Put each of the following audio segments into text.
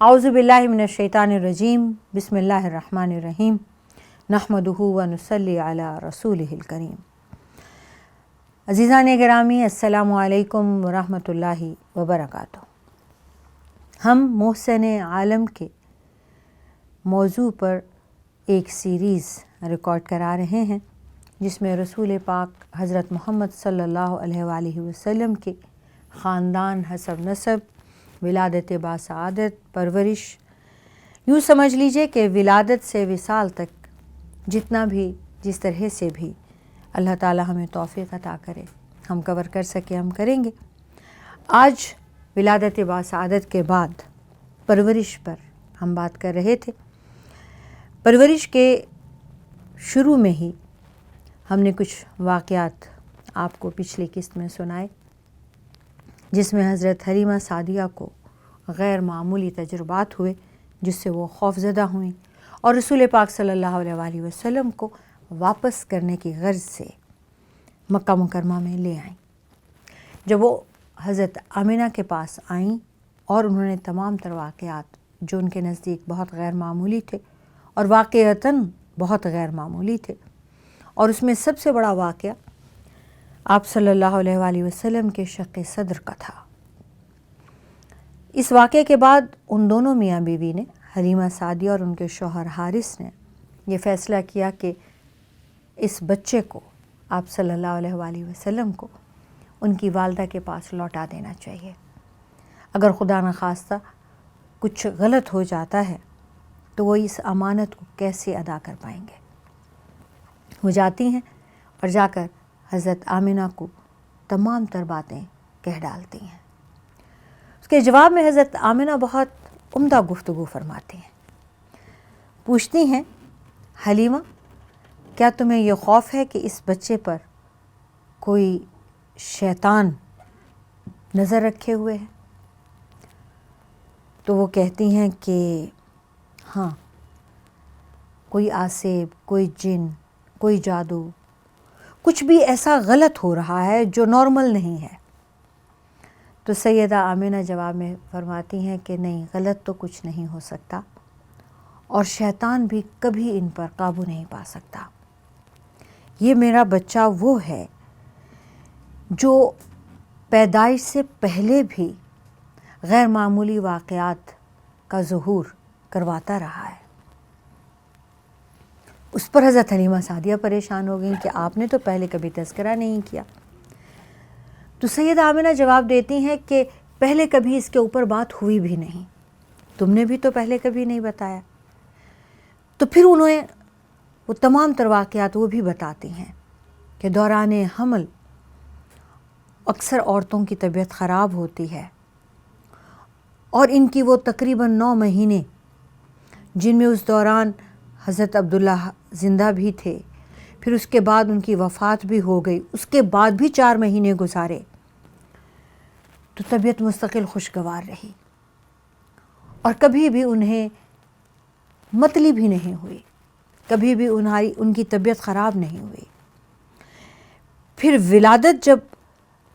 اعوذ باللہ من الشیطان الرجیم بسم اللہ الرحمن الرحیم نحمدہ و نصلی علی رسولہ الکریم۔ عزیزان گرامی، السلام علیکم ورحمۃ اللہ وبرکاتہ۔ ہم محسن عالم کے موضوع پر ایک سیریز ریکارڈ کرا رہے ہیں جس میں رسول پاک حضرت محمد صلی اللہ علیہ وآلہ وسلم کے خاندان، حسب نسب، ولادت باسعادت، پرورش، یوں سمجھ لیجئے کہ ولادت سے وصال تک جتنا بھی جس طرح سے بھی اللہ تعالی ہمیں توفیق عطا کرے ہم کور کر سکے ہم کریں گے۔ آج ولادت باسعادت کے بعد پرورش پر ہم بات کر رہے تھے۔ پرورش کے شروع میں ہی ہم نے کچھ واقعات آپ کو پچھلی قسط میں سنائے جس میں حضرت حلیمہ سعدیہ کو غیر معمولی تجربات ہوئے جس سے وہ خوفزدہ ہوئیں اور رسول پاک صلی اللہ علیہ وآلہ وسلم کو واپس کرنے کی غرض سے مکہ مکرمہ میں لے آئیں۔ جب وہ حضرت آمنہ کے پاس آئیں اور انہوں نے تمام تر واقعات جو ان کے نزدیک بہت غیر معمولی تھے اور واقعتاً بہت غیر معمولی تھے، اور اس میں سب سے بڑا واقعہ آپ صلی اللہ علیہ وآلہ وسلم کے شق صدر کا تھا۔ اس واقعے کے بعد ان دونوں میاں بیوی نے، حلیمہ سعدیہ اور ان کے شوہر حارث نے، یہ فیصلہ کیا کہ اس بچے کو آپ صلی اللہ علیہ وآلہ وسلم کو ان کی والدہ کے پاس لوٹا دینا چاہیے۔ اگر خدا نخواستہ کچھ غلط ہو جاتا ہے تو وہ اس امانت کو کیسے ادا کر پائیں گے۔ وہ جاتی ہیں اور جا کر حضرت آمنہ کو تمام تر باتیں کہہ ڈالتی ہیں۔ اس کے جواب میں حضرت آمنہ بہت عمدہ گفتگو فرماتی ہیں، پوچھتی ہیں، حلیمہ کیا تمہیں یہ خوف ہے کہ اس بچے پر کوئی شیطان نظر رکھے ہوئے ہے؟ تو وہ کہتی ہیں کہ ہاں، کوئی آسیب، کوئی جن، کوئی جادو، کچھ بھی ایسا غلط ہو رہا ہے جو نارمل نہیں ہے۔ تو سیدہ آمنہ جواب میں فرماتی ہیں کہ نہیں، غلط تو کچھ نہیں ہو سکتا اور شیطان بھی کبھی ان پر قابو نہیں پا سکتا۔ یہ میرا بچہ وہ ہے جو پیدائش سے پہلے بھی غیر معمولی واقعات کا ظہور کرواتا رہا ہے۔ اس پر حضرت حلیمہ سعدیہ پریشان ہو گئیں کہ آپ نے تو پہلے کبھی تذکرہ نہیں کیا۔ تو سیدہ آمنہ جواب دیتی ہیں کہ پہلے کبھی اس کے اوپر بات ہوئی بھی نہیں، تم نے بھی تو پہلے کبھی نہیں بتایا۔ تو پھر انہیں وہ تمام تر واقعات وہ بھی بتاتی ہیں کہ دوران حمل اکثر عورتوں کی طبیعت خراب ہوتی ہے اور ان کی وہ تقریباً 9 مہینے جن میں اس دوران حضرت عبداللہ زندہ بھی تھے، پھر اس کے بعد ان کی وفات بھی ہو گئی، اس کے بعد بھی 4 مہینے گزارے، تو طبیعت مستقل خوشگوار رہی اور کبھی بھی انہیں متلی بھی نہیں ہوئی، کبھی بھی ان کی طبیعت خراب نہیں ہوئی۔ پھر ولادت جب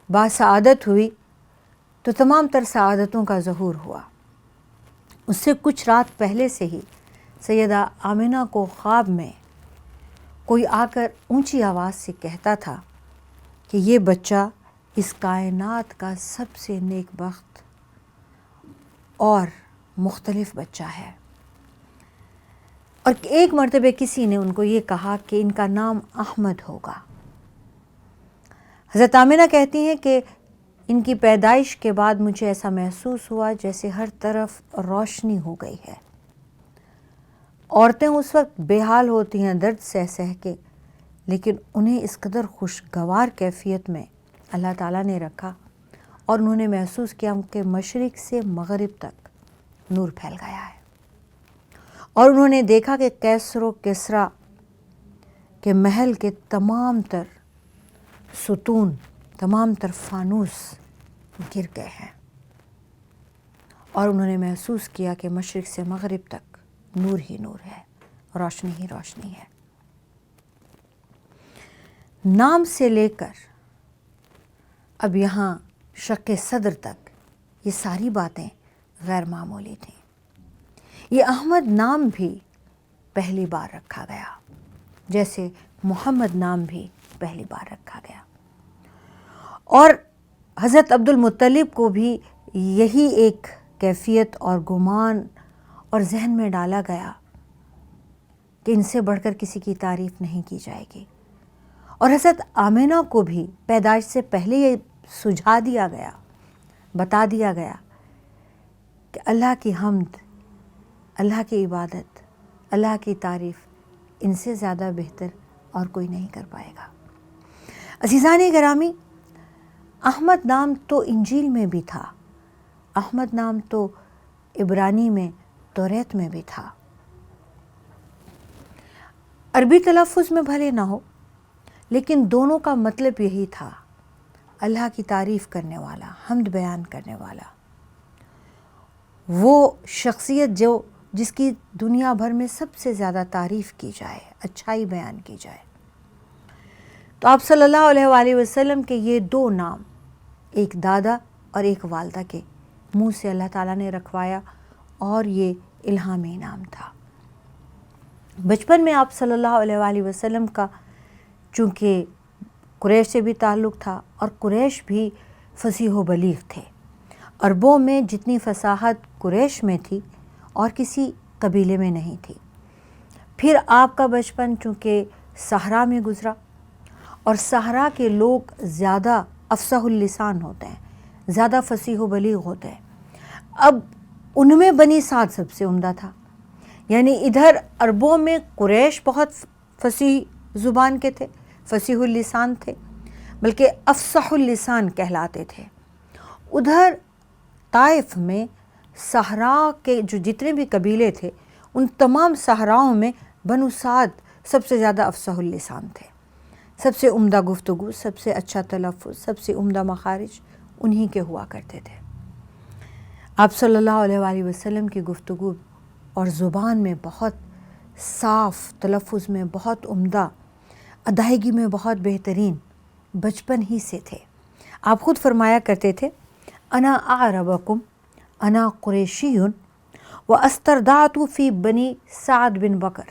باسعادت ہوئی تو تمام تر سعادتوں کا ظہور ہوا۔ اس سے کچھ رات پہلے سے ہی سیدہ آمنہ کو خواب میں کوئی آ کر اونچی آواز سے کہتا تھا کہ یہ بچہ اس کائنات کا سب سے نیک بخت اور مختلف بچہ ہے۔ اور ایک مرتبہ کسی نے ان کو یہ کہا کہ ان کا نام احمد ہوگا۔ حضرت آمنہ کہتی ہیں کہ ان کی پیدائش کے بعد مجھے ایسا محسوس ہوا جیسے ہر طرف روشنی ہو گئی ہے۔ عورتیں اس وقت بے حال ہوتی ہیں درد سہ سہ کے، لیکن انہیں اس قدر خوشگوار کیفیت میں اللہ تعالیٰ نے رکھا اور انہوں نے محسوس کیا کہ مشرق سے مغرب تک نور پھیل گیا ہے، اور انہوں نے دیکھا کہ کیسر و کسریٰ کے محل کے تمام تر ستون، تمام تر فانوس گر گئے ہیں، اور انہوں نے محسوس کیا کہ مشرق سے مغرب تک نور ہی نور ہے، روشنی ہی روشنی ہے۔ نام سے لے کر اب یہاں شق صدر تک یہ ساری باتیں غیر معمولی تھیں۔ یہ احمد نام بھی پہلی بار رکھا گیا، جیسے محمد نام بھی پہلی بار رکھا گیا۔ اور حضرت عبد المطلب کو بھی یہی ایک کیفیت اور گمان اور ذہن میں ڈالا گیا کہ ان سے بڑھ کر کسی کی تعریف نہیں کی جائے گی، اور حضرت آمنہ کو بھی پیدائش سے پہلے یہ سجھا دیا گیا، بتا دیا گیا کہ اللہ کی حمد، اللہ کی عبادت، اللہ کی تعریف ان سے زیادہ بہتر اور کوئی نہیں کر پائے گا۔ عزیزان گرامی، احمد نام تو انجیل میں بھی تھا، احمد نام تو عبرانی میں، توریت میں بھی تھا۔ عربی تلفظ میں بھلے نہ ہو، لیکن دونوں کا مطلب یہی تھا، اللہ کی تعریف کرنے والا، حمد بیان کرنے والا، وہ شخصیت جس کی دنیا بھر میں سب سے زیادہ تعریف کی جائے، اچھائی بیان کی جائے۔ تو آپ صلی اللہ علیہ وآلہ وسلم کے یہ دو نام، ایک دادا اور ایک والدہ کے منہ سے اللہ تعالیٰ نے رکھوایا، اور یہ الہامی نام تھا۔ بچپن میں آپ صلی اللہ علیہ وآلہ وسلم کا چونکہ قریش سے بھی تعلق تھا، اور قریش بھی فصیح و بلیغ تھے، عربوں میں جتنی فصاحت قریش میں تھی اور کسی قبیلے میں نہیں تھی۔ پھر آپ کا بچپن چونکہ صحرا میں گزرا، اور صحرا کے لوگ زیادہ افصح اللسان ہوتے ہیں، زیادہ فصیح و بلیغ ہوتے ہیں۔ اب ان میں بنی سعد سب سے عمدہ تھا، یعنی ادھر عربوں میں قریش بہت فصیح زبان کے تھے، فصیح اللسان تھے، بلکہ افصح اللسان کہلاتے تھے۔ ادھر طائف میں صحرا کے جو جتنے بھی قبیلے تھے، ان تمام صحراؤں میں بنو سعد سب سے زیادہ افصح اللسان تھے، سب سے عمدہ گفتگو، سب سے اچھا تلفظ، سب سے عمدہ مخارج انہی کے ہوا کرتے تھے۔ آپ صلی اللہ علیہ وآلہ وسلم کی گفتگو اور زبان میں بہت صاف، تلفظ میں بہت عمدہ، ادائیگی میں بہت بہترین بچپن ہی سے تھے۔ آپ خود فرمایا کرتے تھے، انا اعربکم، انا قریشی واسترضعت فی بنی سعد بن بکر،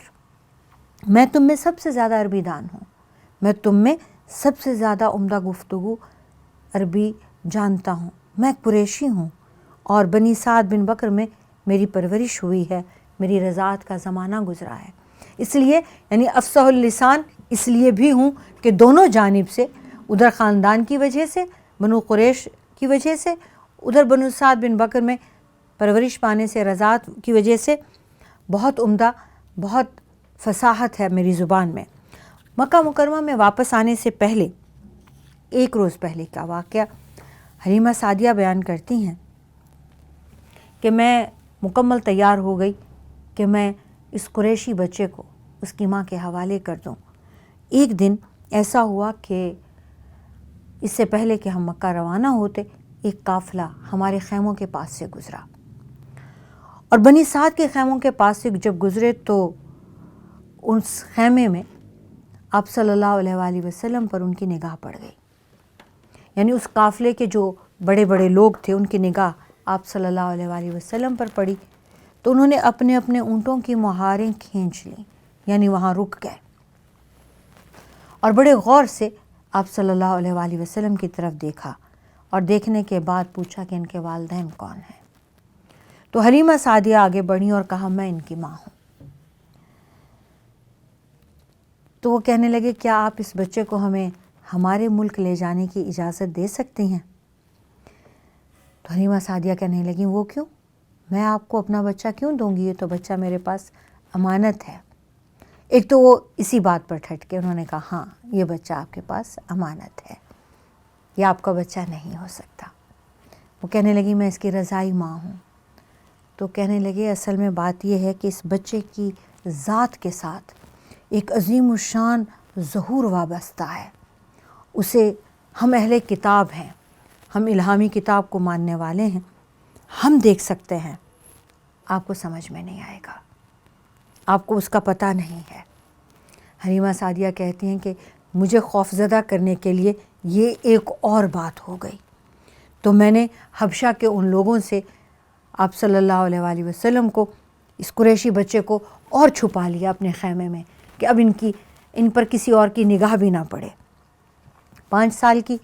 میں تم میں سب سے زیادہ عربی دان ہوں، میں تم میں سب سے زیادہ عمدہ گفتگو عربی جانتا ہوں، میں قریشی ہوں، اور بنی سعد بن بکر میں میری پرورش ہوئی ہے، میری رضاعت کا زمانہ گزرا ہے۔ اس لیے یعنی افصح اللسان اس لیے بھی ہوں کہ دونوں جانب سے، ادھر خاندان کی وجہ سے، بنو قریش کی وجہ سے، ادھر بنو سعد بن بکر میں پرورش پانے سے، رضاعت کی وجہ سے بہت عمدہ، بہت فصاحت ہے میری زبان میں۔ مکہ مکرمہ میں واپس آنے سے پہلے، ایک روز پہلے کا واقعہ حلیمہ سعدیہ بیان کرتی ہیں کہ میں مکمل تیار ہو گئی کہ میں اس قریشی بچے کو اس کی ماں کے حوالے کر دوں۔ ایک دن ایسا ہوا کہ اس سے پہلے کہ ہم مکہ روانہ ہوتے، ایک قافلہ ہمارے خیموں کے پاس سے گزرا، اور بنی سعد کے خیموں کے پاس سے جب گزرے تو اس خیمے میں آپ صلی اللہ علیہ وآلہ وسلم پر ان کی نگاہ پڑ گئی، یعنی اس قافلے کے جو بڑے بڑے لوگ تھے ان کی نگاہ آپ صلی اللہ علیہ وآلہ وسلم پر پڑی، تو انہوں نے اپنے اپنے اونٹوں کی مہاریں کھینچ لیں، یعنی وہاں رک گئے، اور بڑے غور سے آپ صلی اللہ علیہ وآلہ وسلم کی طرف دیکھا، اور دیکھنے کے بعد پوچھا کہ ان کے والدین کون ہیں؟ تو حلیمہ سعدیہ آگے بڑھی اور کہا، میں ان کی ماں ہوں۔ تو وہ کہنے لگے، کیا آپ اس بچے کو ہمیں ہمارے ملک لے جانے کی اجازت دے سکتی ہیں؟ تو حلیمہ سعدیہ کہنے لگیں، وہ کیوں؟ میں آپ کو اپنا بچہ کیوں دوں گی؟ یہ تو بچہ میرے پاس امانت ہے۔ ایک تو وہ اسی بات پر ٹھٹ کے انہوں نے کہا، ہاں یہ بچہ آپ کے پاس امانت ہے، یہ آپ کا بچہ نہیں ہو سکتا۔ وہ کہنے لگی، میں اس کی رضائی ماں ہوں۔ تو کہنے لگے، اصل میں بات یہ ہے کہ اس بچے کی ذات کے ساتھ ایک عظیم الشان ظہور وابستہ ہے، اسے ہم اہل کتاب ہیں، ہم الہامی کتاب کو ماننے والے ہیں، ہم دیکھ سکتے ہیں، آپ کو سمجھ میں نہیں آئے گا، آپ کو اس کا پتہ نہیں ہے۔ حلیمہ سعدیہ کہتی ہیں کہ مجھے خوفزدہ کرنے کے لیے یہ ایک اور بات ہو گئی، تو میں نے حبشہ کے ان لوگوں سے آپ صلی اللہ علیہ وآلہ وسلم کو اس قریشی بچے کو اور چھپا لیا اپنے خیمے میں کہ اب ان پر کسی اور کی نگاہ بھی نہ پڑے۔ 5 سال کی،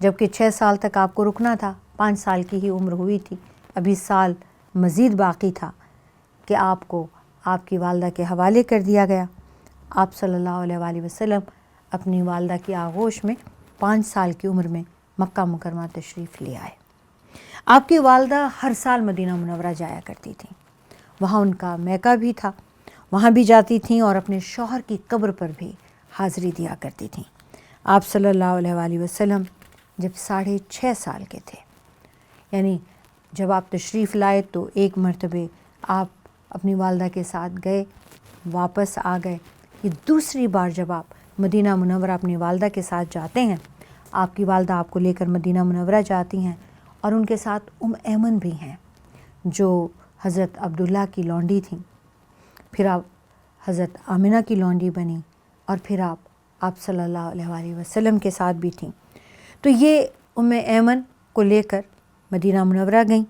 جبکہ 6 سال تک آپ کو رکنا تھا، 5 سال کی ہی عمر ہوئی تھی، ابھی سال مزید باقی تھا کہ آپ کو آپ کی والدہ کے حوالے کر دیا گیا۔ آپ صلی اللہ علیہ وآلہ وسلم اپنی والدہ کی آغوش میں 5 سال کی عمر میں مکہ مکرمہ تشریف لے آئے۔ آپ کی والدہ ہر سال مدینہ منورہ جایا کرتی تھیں، وہاں ان کا میکہ بھی تھا، وہاں بھی جاتی تھیں اور اپنے شوہر کی قبر پر بھی حاضری دیا کرتی تھیں۔ آپ صلی اللہ علیہ وآلہ وسلم جب 6.5 سال کے تھے، یعنی جب آپ تشریف لائے تو ایک مرتبہ آپ اپنی والدہ کے ساتھ گئے، واپس آ گئے۔ یہ دوسری بار جب آپ مدینہ منورہ اپنی والدہ کے ساتھ جاتے ہیں، آپ کی والدہ آپ کو لے کر مدینہ منورہ جاتی ہیں، اور ان کے ساتھ ایمن بھی ہیں جو حضرت عبداللہ کی لونڈی تھیں، پھر آپ حضرت آمنہ کی لونڈی بنی، اور پھر آپ صلی اللہ علیہ وآلہ وسلم کے ساتھ بھی تھیں۔ تو یہ ایمن کو لے کر مدینہ منورہ گئیں،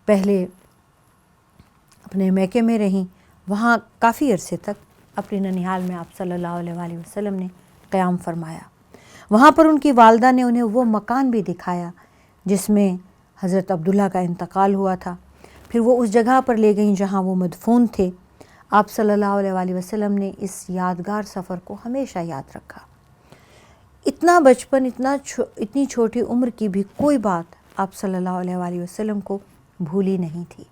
پہلے اپنے میکے میں رہیں، وہاں کافی عرصے تک اپنے ننیحال میں آپ صلی اللہ علیہ وآلہ وسلم نے قیام فرمایا۔ وہاں پر ان کی والدہ نے انہیں وہ مکان بھی دکھایا جس میں حضرت عبداللہ کا انتقال ہوا تھا، پھر وہ اس جگہ پر لے گئیں جہاں وہ مدفون تھے۔ آپ صلی اللہ علیہ وآلہ وسلم نے اس یادگار سفر کو ہمیشہ یاد رکھا۔ اتنا بچپن، اتنی چھوٹی عمر کی بھی کوئی بات آپ صلی اللہ علیہ وآلہ وسلم کو بھولی نہیں تھی۔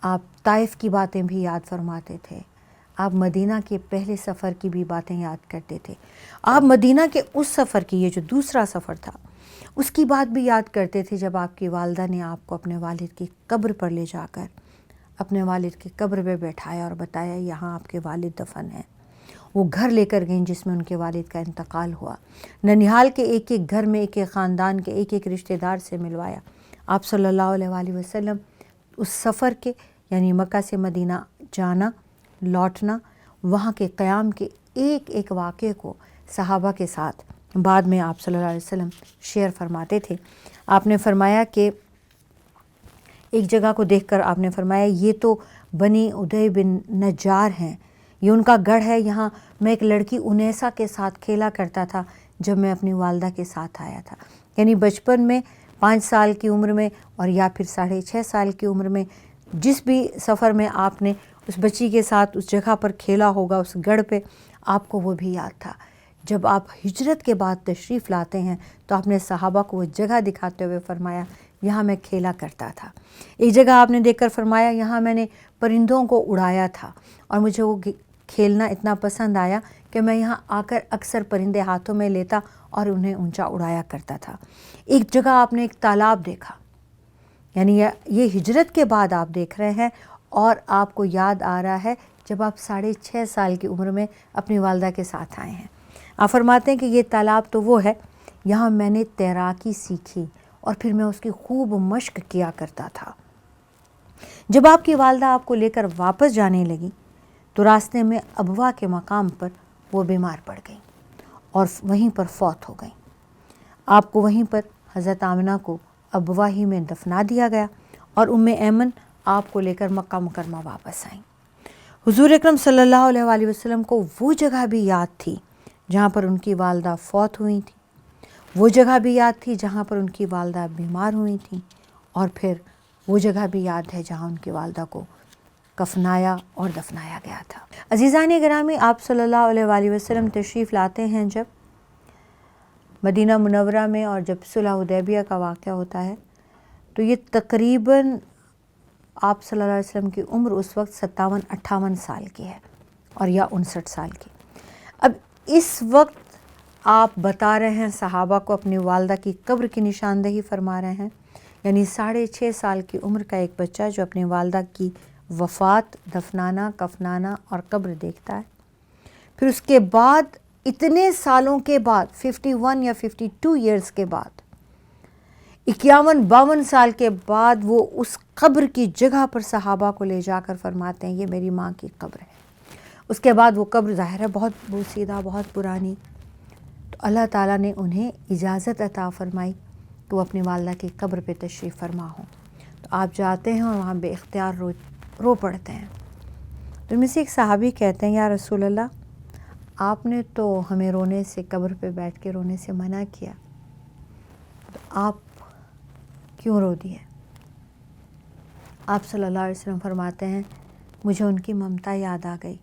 آپ طائف کی باتیں بھی یاد فرماتے تھے، آپ مدینہ کے پہلے سفر کی بھی باتیں یاد کرتے تھے، آپ مدینہ کے اس سفر کی، یہ جو دوسرا سفر تھا، اس کی بات بھی یاد کرتے تھے جب آپ کی والدہ نے آپ کو اپنے والد کی قبر پر لے جا کر اپنے والد کی قبر پہ بیٹھایا اور بتایا یہاں آپ کے والد دفن ہیں۔ وہ گھر لے کر گئیں جس میں ان کے والد کا انتقال ہوا، ننیحال کے ایک ایک گھر میں ایک ایک خاندان کے ایک ایک رشتہ دار سے ملوایا۔ آپ صلی اللہ علیہ وآلہ وسلم اس سفر کے، یعنی مکہ سے مدینہ جانا، لوٹنا، وہاں کے قیام کے ایک ایک واقعے کو صحابہ کے ساتھ بعد میں آپ صلی اللہ علیہ وسلم شیئر فرماتے تھے۔ آپ نے فرمایا کہ ایک جگہ کو دیکھ کر آپ نے فرمایا یہ تو بنی ادی بن نجار ہیں، یہ ان کا گڑھ ہے، یہاں میں ایک لڑکی انیسا کے ساتھ کھیلا کرتا تھا جب میں اپنی والدہ کے ساتھ آیا تھا۔ یعنی بچپن میں 5 سال کی عمر میں اور یا پھر 6.5 سال کی عمر میں جس بھی سفر میں آپ نے اس بچی کے ساتھ اس جگہ پر کھیلا ہوگا، اس گڑھ پہ، آپ کو وہ بھی یاد تھا۔ جب آپ ہجرت کے بعد تشریف لاتے ہیں تو آپ نے صحابہ کو وہ جگہ دکھاتے ہوئے فرمایا یہاں میں کھیلا کرتا تھا۔ ایک جگہ آپ نے دیکھ کر فرمایا یہاں میں نے پرندوں کو اڑایا تھا اور مجھے وہ کھیلنا اتنا پسند آیا کہ میں یہاں آ کر اکثر پرندے ہاتھوں میں لیتا اور انہیں اونچا اڑایا کرتا تھا۔ ایک جگہ آپ نے ایک تالاب دیکھا، یعنی یہ ہجرت کے بعد آپ دیکھ رہے ہیں اور آپ کو یاد آ رہا ہے جب آپ 6.5 سال کی عمر میں اپنی والدہ کے ساتھ آئے ہیں۔ آپ فرماتے ہیں کہ یہ تالاب تو وہ ہے یہاں میں نے تیراکی سیکھی اور پھر میں اس کی خوب مشق کیا کرتا تھا۔ جب آپ کی والدہ آپ کو لے کر واپس جانے لگی تو راستے میں ابوا کے مقام پر وہ بیمار پڑ گئیں اور وہیں پر فوت ہو گئیں۔ آپ کو وہیں پر حضرت آمنہ کو ابوا ہی میں دفنا دیا گیا اور ایمن آپ کو لے کر مکہ مکرمہ واپس آئیں۔ حضور اکرم صلی اللہ علیہ وآلہ وسلم کو وہ جگہ بھی یاد تھی جہاں پر ان کی والدہ فوت ہوئی تھی، وہ جگہ بھی یاد تھی جہاں پر ان کی والدہ بیمار ہوئی تھیں، اور پھر وہ جگہ بھی یاد ہے جہاں ان کی والدہ کو کفنایا اور دفنایا گیا تھا۔ عزیزان گرامی، آپ صلی اللہ علیہ وآلہ وسلم تشریف لاتے ہیں جب مدینہ منورہ میں، اور جب صلح حدیبیہ کا واقعہ ہوتا ہے تو یہ تقریباً آپ صلی اللہ علیہ وسلم کی عمر اس وقت 57-58 سال کی ہے اور یا 59 سال کی۔ اب اس وقت آپ بتا رہے ہیں صحابہ کو، اپنی والدہ کی قبر کی نشاندہی فرما رہے ہیں، یعنی 6.5 سال کی عمر کا ایک بچہ جو اپنی والدہ کی وفات، دفنانا، کفنانا اور قبر دیکھتا ہے، پھر اس کے بعد اتنے سالوں کے بعد 51 یا 52 ایئرز کے بعد 51-52 سال کے بعد وہ اس قبر کی جگہ پر صحابہ کو لے جا کر فرماتے ہیں یہ میری ماں کی قبر ہے۔ اس کے بعد وہ قبر ظاہر ہے بہت بوسیدہ، بہت پرانی، تو اللہ تعالیٰ نے انہیں اجازت عطا فرمائی کہ وہ اپنی والدہ کی قبر پہ تشریف فرما ہوں۔ تو آپ جاتے ہیں اور وہاں بے اختیار رو پڑتے ہیں۔ تو ان میں سے ایک صحابی کہتے ہیں یا رسول اللہ آپ نے تو ہمیں رونے سے، قبر پہ بیٹھ کے رونے سے منع کیا، تو آپ کیوں رو دیے؟ آپ صلی اللہ علیہ وسلم فرماتے ہیں مجھے ان کی ممتا یاد آ گئی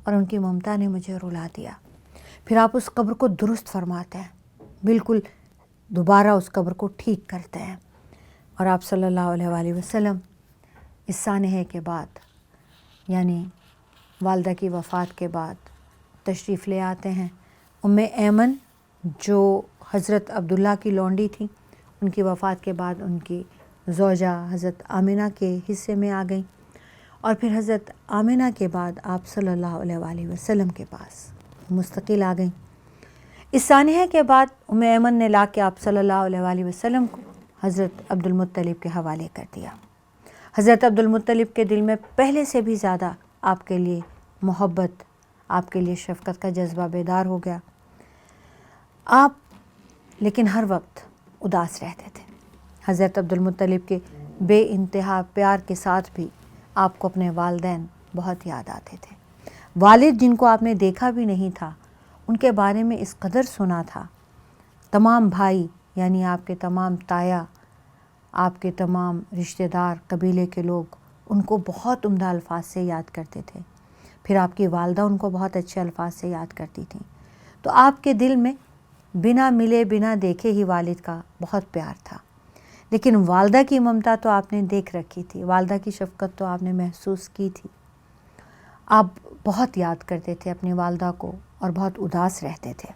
اور ان کی ممتا نے مجھے رلا دیا۔ پھر آپ اس قبر کو درست فرماتے ہیں، بالکل دوبارہ اس قبر کو ٹھیک کرتے ہیں، اور آپ صلی اللہ علیہ وآلہ وسلم اس سانحے کے بعد یعنی والدہ کی وفات کے بعد تشریف لے آتے ہیں۔ ام ایمن جو حضرت عبداللہ کی لونڈی تھیں، ان کی وفات کے بعد ان کی زوجہ حضرت آمنہ کے حصے میں آ گئیں، اور پھر حضرت آمنہ کے بعد آپ صلی اللہ علیہ وآلہ وسلم کے پاس مستقل آ گئیں۔ اس سانحے کے بعد ام ایمن نے لا کے آپ صلی اللہ علیہ وآلہ وسلم کو حضرت عبد المطلب کے حوالے کر دیا۔ حضرت عبد المطلب کے دل میں پہلے سے بھی زیادہ آپ کے لیے محبت، آپ کے لیے شفقت کا جذبہ بیدار ہو گیا۔ آپ لیکن ہر وقت اداس رہتے تھے۔ حضرت عبد المطلب کے بے انتہا پیار کے ساتھ بھی آپ کو اپنے والدین بہت یاد آتے تھے۔ والد جن کو آپ نے دیکھا بھی نہیں تھا، ان کے بارے میں اس قدر سنا تھا۔ تمام بھائی یعنی آپ کے تمام تایا، آپ کے تمام رشتہ دار، قبیلے کے لوگ ان کو بہت عمدہ الفاظ سے یاد کرتے تھے۔ پھر آپ کی والدہ ان کو بہت اچھے الفاظ سے یاد کرتی تھیں۔ تو آپ کے دل میں بنا ملے بنا دیکھے ہی والد کا بہت پیار تھا، لیکن والدہ کی ممتا تو آپ نے دیکھ رکھی تھی، والدہ کی شفقت تو آپ نے محسوس کی تھی۔ آپ بہت یاد کرتے تھے اپنی والدہ کو اور بہت اداس رہتے تھے۔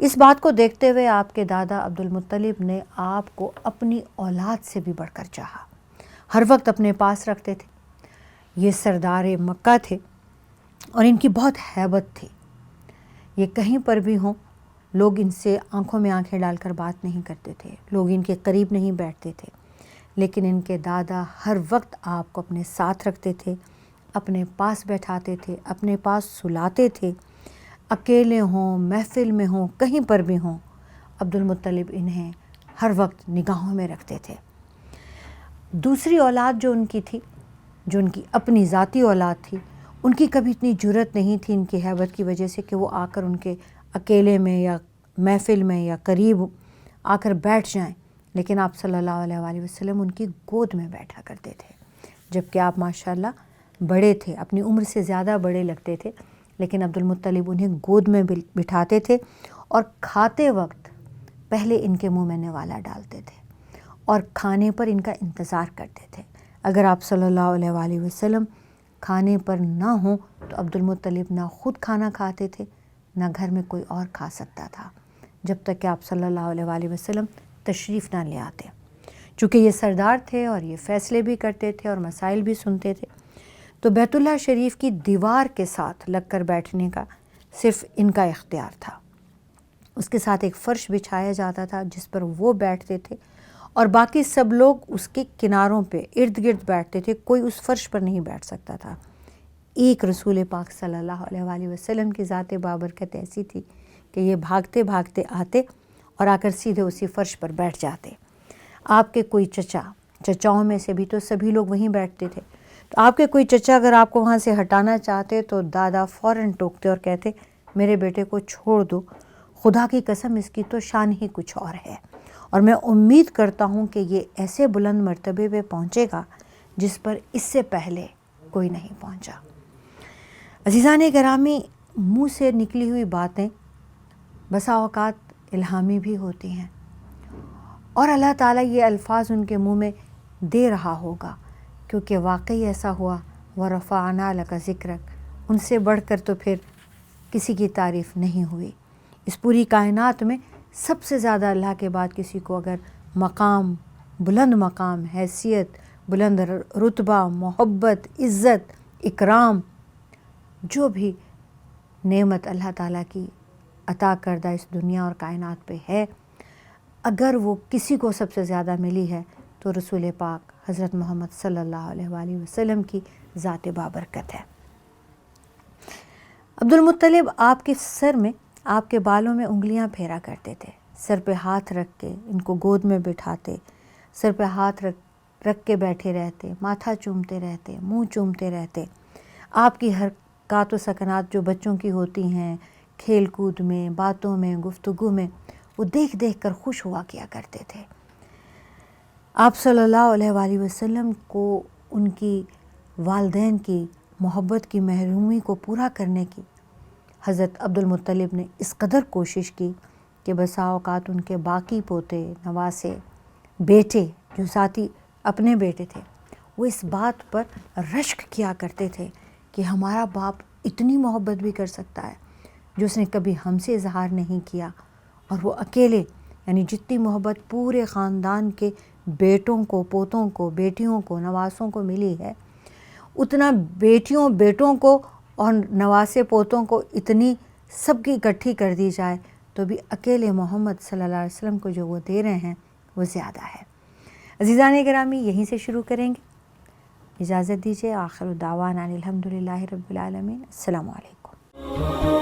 اس بات کو دیکھتے ہوئے آپ کے دادا عبد المطلب نے آپ کو اپنی اولاد سے بھی بڑھ کر چاہا، ہر وقت اپنے پاس رکھتے تھے۔ یہ سردار مکہ تھے اور ان کی بہت ہیبت تھی۔ یہ کہیں پر بھی ہوں، لوگ ان سے آنکھوں میں آنکھیں ڈال کر بات نہیں کرتے تھے، لوگ ان کے قریب نہیں بیٹھتے تھے، لیکن ان کے دادا ہر وقت آپ کو اپنے ساتھ رکھتے تھے، اپنے پاس بیٹھاتے تھے، اپنے پاس سلاتے تھے، اکیلے ہوں، محفل میں ہوں، کہیں پر بھی ہوں، عبد المطلب انہیں ہر وقت نگاہوں میں رکھتے تھے۔ دوسری اولاد جو ان کی تھی، جو ان کی اپنی ذاتی اولاد تھی، ان کی کبھی اتنی جرت نہیں تھی ان کی ہیبت کی وجہ سے کہ وہ آ کر ان کے اکیلے میں یا محفل میں یا قریب آ کر بیٹھ جائیں، لیکن آپ صلی اللہ علیہ وآلہ وسلم ان کی گود میں بیٹھا کرتے تھے، جبکہ آپ ماشاءاللہ بڑے تھے، اپنی عمر سے زیادہ بڑے لگتے تھے، لیکن عبد المطلب انہیں گود میں بٹھاتے تھے اور کھاتے وقت پہلے ان کے منہ میں نوالا ڈالتے تھے اور کھانے پر ان کا انتظار کرتے تھے۔ اگر آپ صلی اللہ علیہ وآلہ وسلم کھانے پر نہ ہوں تو عبد المطلب نہ خود کھانا کھاتے تھے، نہ گھر میں کوئی اور کھا سکتا تھا، جب تک کہ آپ صلی اللہ علیہ وآلہ وسلم تشریف نہ لے آتے۔ چونکہ یہ سردار تھے اور یہ فیصلے بھی کرتے تھے اور مسائل بھی سنتے تھے، تو بیت اللہ شریف کی دیوار کے ساتھ لگ کر بیٹھنے کا صرف ان کا اختیار تھا۔ اس کے ساتھ ایک فرش بچھایا جاتا تھا جس پر وہ بیٹھتے تھے اور باقی سب لوگ اس کے کناروں پہ ارد گرد بیٹھتے تھے، کوئی اس فرش پر نہیں بیٹھ سکتا تھا۔ ایک رسول پاک صلی اللہ علیہ وآلہ وسلم کی ذات بابرکت ایسی تھی کہ یہ بھاگتے بھاگتے آتے اور آ کر سیدھے اسی فرش پر بیٹھ جاتے۔ آپ کے کوئی چچاؤں میں سے بھی تو سبھی لوگ وہیں بیٹھتے تھے، تو آپ کے کوئی چچا اگر آپ کو وہاں سے ہٹانا چاہتے تو دادا فوراً ٹوکتے اور کہتے میرے بیٹے کو چھوڑ دو، خدا کی قسم اس کی تو شان ہی کچھ اور ہے، اور میں امید کرتا ہوں کہ یہ ایسے بلند مرتبے پہ پہنچے گا جس پر اس سے پہلے کوئی نہیں پہنچا۔ عزیزان گرامی، منہ سے نکلی ہوئی باتیں بسا اوقات الہامی بھی ہوتی ہیں، اور اللہ تعالیٰ یہ الفاظ ان کے منہ میں دے رہا ہوگا، کیونکہ واقعی ایسا ہوا وَرَفَعْنَا لَكَ ذِكْرَكَ، ان سے بڑھ کر تو پھر کسی کی تعریف نہیں ہوئی۔ اس پوری کائنات میں سب سے زیادہ اللہ کے بعد کسی کو اگر مقام، بلند مقام، حیثیت، بلند رتبہ، محبت، عزت، اکرام، جو بھی نعمت اللہ تعالیٰ کی عطا کردہ اس دنیا اور کائنات پہ ہے، اگر وہ کسی کو سب سے زیادہ ملی ہے تو رسول پاک حضرت محمد صلی اللہ علیہ وآلہ وسلم کی ذات بابرکت ہے۔ عبد المطلب آپ کے سر میں، آپ کے بالوں میں انگلیاں پھیرا کرتے تھے، سر پہ ہاتھ رکھ کے ان کو گود میں بٹھاتے، سر پہ ہاتھ رکھ کے بیٹھے رہتے، ماتھا چومتے رہتے، منہ چومتے رہتے۔ آپ کی حرکات و سکنات جو بچوں کی ہوتی ہیں، کھیل کود میں، باتوں میں، گفتگو میں، وہ دیکھ دیکھ کر خوش ہوا کیا کرتے تھے۔ آپ صلی اللہ علیہ وآلہ وسلم کو ان کی والدین کی محبت کی محرومی کو پورا کرنے کی حضرت عبد المطلب نے اس قدر کوشش کی کہ بسا اوقات ان کے باقی پوتے، نواسے، بیٹے جو ذاتی اپنے بیٹے تھے، وہ اس بات پر رشک کیا کرتے تھے کہ ہمارا باپ اتنی محبت بھی کر سکتا ہے جو اس نے کبھی ہم سے اظہار نہیں کیا، اور وہ اکیلے، یعنی جتنی محبت پورے خاندان کے بیٹوں کو، پوتوں کو، بیٹیوں کو، نواسوں کو ملی ہے، اتنا بیٹیوں، بیٹوں کو اور نواسے پوتوں کو اتنی سب کی اکٹھی کر دی جائے تو بھی اکیلے محمد صلی اللہ علیہ وسلم کو جو وہ دے رہے ہیں وہ زیادہ ہے۔ عزیزان گرامی، یہیں سے شروع کریں گے۔ اجازت دیجیے، آخر دعوانا الحمدللہ رب العالمین۔ السلام علیکم۔